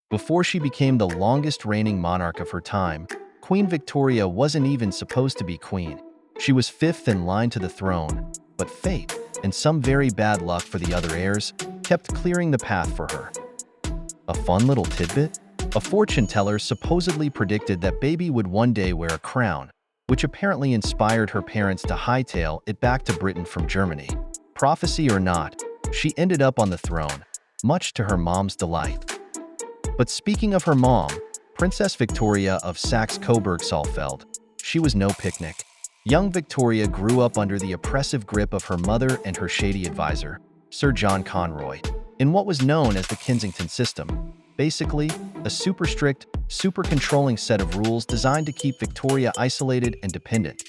Before she became the longest reigning monarch of her time, Queen Victoria wasn't even supposed to be queen. She was fifth in line to the throne, but fate, and some very bad luck for the other heirs, kept clearing the path for her. A fun little tidbit? A fortune teller supposedly predicted that baby would one day wear a crown, which apparently inspired her parents to hightail it back to Britain from Germany. Prophecy or not, she ended up on the throne, much to her mom's delight. But speaking of her mom, Princess Victoria of Saxe-Coburg-Saalfeld, she was no picnic. Young Victoria grew up under the oppressive grip of her mother and her shady advisor, Sir John Conroy, in what was known as the Kensington system. Basically, a super strict, super controlling set of rules designed to keep Victoria isolated and dependent.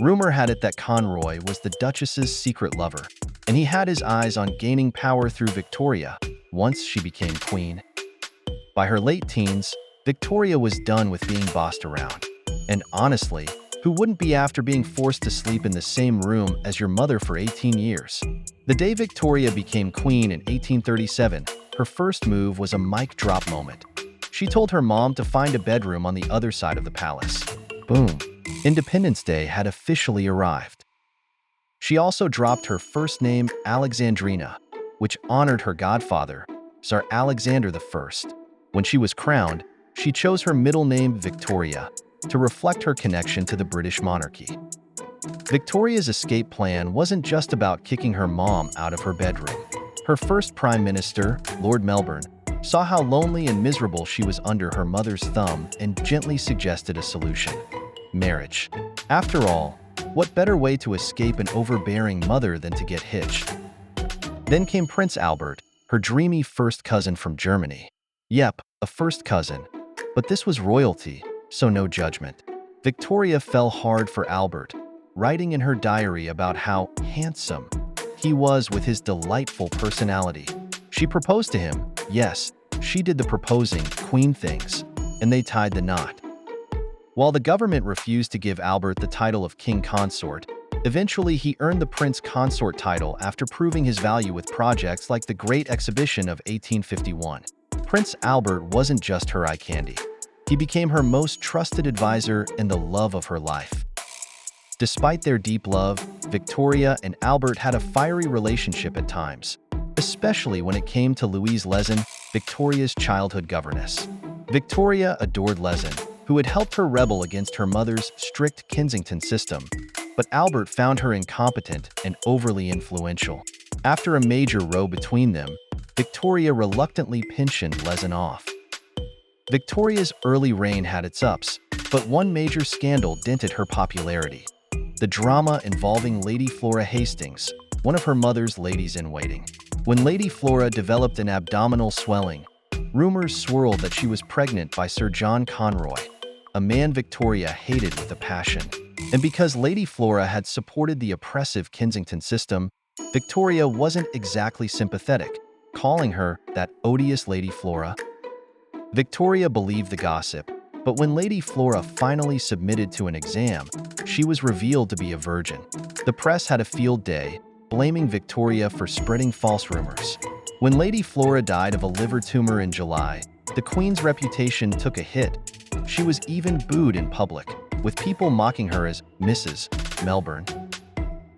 Rumor had it that Conroy was the Duchess's secret lover, and he had his eyes on gaining power through Victoria once she became queen. By her late teens, Victoria was done with being bossed around. And honestly, who wouldn't be after being forced to sleep in the same room as your mother for 18 years? The day Victoria became queen in 1837, her first move was a mic drop moment. She told her mom to find a bedroom on the other side of the palace. Boom. Independence Day had officially arrived. She also dropped her first name, Alexandrina, which honored her godfather, Tsar Alexander I. When she was crowned, she chose her middle name, Victoria, to reflect her connection to the British monarchy. Victoria's escape plan wasn't just about kicking her mom out of her bedroom. Her first prime minister, Lord Melbourne, saw how lonely and miserable she was under her mother's thumb and gently suggested a solution: marriage. After all, what better way to escape an overbearing mother than to get hitched? Then came Prince Albert, her dreamy first cousin from Germany. Yep, a first cousin. But this was royalty, so no judgment. Victoria fell hard for Albert, writing in her diary about how handsome he was with his delightful personality. She proposed to him. Yes, she did the proposing queen things, and they tied the knot. While the government refused to give Albert the title of king consort, eventually he earned the prince consort title after proving his value with projects like the Great Exhibition of 1851. Prince Albert wasn't just her eye candy. He became her most trusted advisor and the love of her life. Despite their deep love, Victoria and Albert had a fiery relationship at times, especially when it came to Louise Lezen, Victoria's childhood governess. Victoria adored Lezen, who had helped her rebel against her mother's strict Kensington system, but Albert found her incompetent and overly influential. After a major row between them, Victoria reluctantly pensioned Lezen off. Victoria's early reign had its ups, but one major scandal dented her popularity: the drama involving Lady Flora Hastings, one of her mother's ladies-in-waiting. When Lady Flora developed an abdominal swelling, rumors swirled that she was pregnant by Sir John Conroy, a man Victoria hated with a passion. And because Lady Flora had supported the oppressive Kensington system, Victoria wasn't exactly sympathetic, calling her that odious Lady Flora. Victoria believed the gossip, but when Lady Flora finally submitted to an exam, she was revealed to be a virgin. The press had a field day, blaming Victoria for spreading false rumors. When Lady Flora died of a liver tumor in July, the Queen's reputation took a hit. She was even booed in public, with people mocking her as Mrs. Melbourne.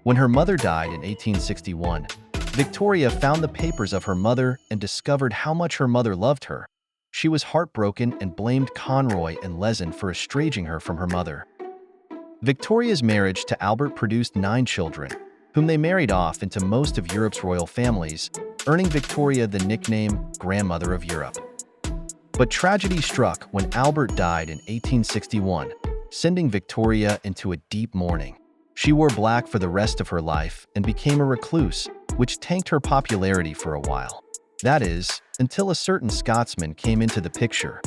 When her mother died in 1861, Victoria found the papers of her mother and discovered how much her mother loved her. She was heartbroken and blamed Conroy and Lezen for estranging her from her mother. Victoria's marriage to Albert produced 9 children, whom they married off into most of Europe's royal families, earning Victoria the nickname Grandmother of Europe. But tragedy struck when Albert died in 1861, sending Victoria into a deep mourning. She wore black for the rest of her life and became a recluse, which tanked her popularity for a while. That is, until a certain Scotsman came into the picture.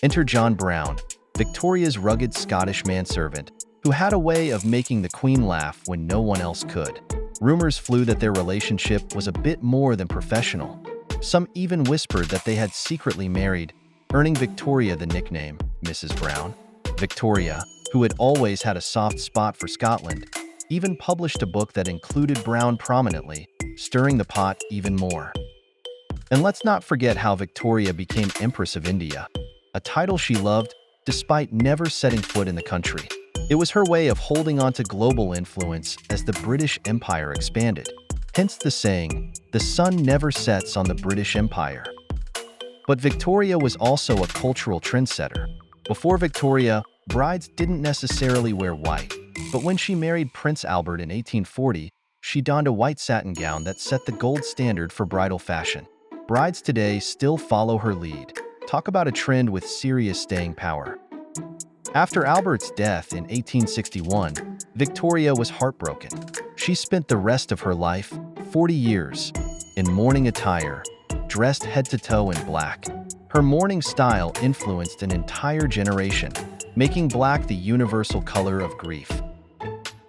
Enter John Brown, Victoria's rugged Scottish manservant, who had a way of making the Queen laugh when no one else could. Rumors flew that their relationship was a bit more than professional. Some even whispered that they had secretly married, earning Victoria the nickname Mrs. Brown. Victoria, who had always had a soft spot for Scotland, even published a book that included Brown prominently, stirring the pot even more. And let's not forget how Victoria became Empress of India, a title she loved despite never setting foot in the country. It was her way of holding on to global influence as the British Empire expanded. Hence the saying, "The sun never sets on the British Empire." But Victoria was also a cultural trendsetter. Before Victoria, brides didn't necessarily wear white, but when she married Prince Albert in 1840, she donned a white satin gown that set the gold standard for bridal fashion. Brides today still follow her lead. Talk about a trend with serious staying power. After Albert's death in 1861, Victoria was heartbroken. She spent the rest of her life, 40 years, in mourning attire, dressed head to toe in black. Her mourning style influenced an entire generation, making black the universal color of grief.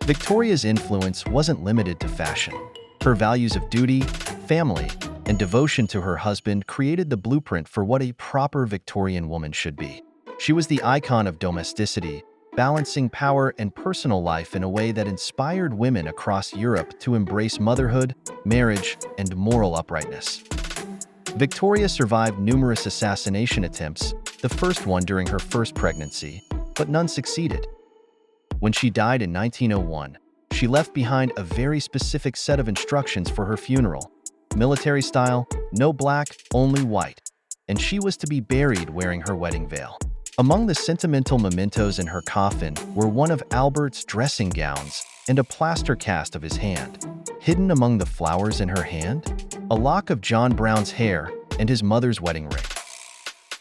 Victoria's influence wasn't limited to fashion. Her values of duty, family, and devotion to her husband created the blueprint for what a proper Victorian woman should be. She was the icon of domesticity, balancing power and personal life in a way that inspired women across Europe to embrace motherhood, marriage, and moral uprightness. Victoria survived numerous assassination attempts, the first one during her first pregnancy, but none succeeded. When she died in 1901, she left behind a very specific set of instructions for her funeral. Military style, no black, only white, and she was to be buried wearing her wedding veil. Among the sentimental mementos in her coffin were one of Albert's dressing gowns and a plaster cast of his hand. Hidden among the flowers in her hand, a lock of John Brown's hair and his mother's wedding ring.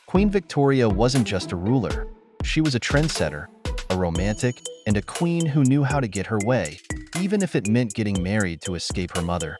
Queen Victoria wasn't just a ruler. She was a trendsetter, a romantic, and a queen who knew how to get her way, even if it meant getting married to escape her mother.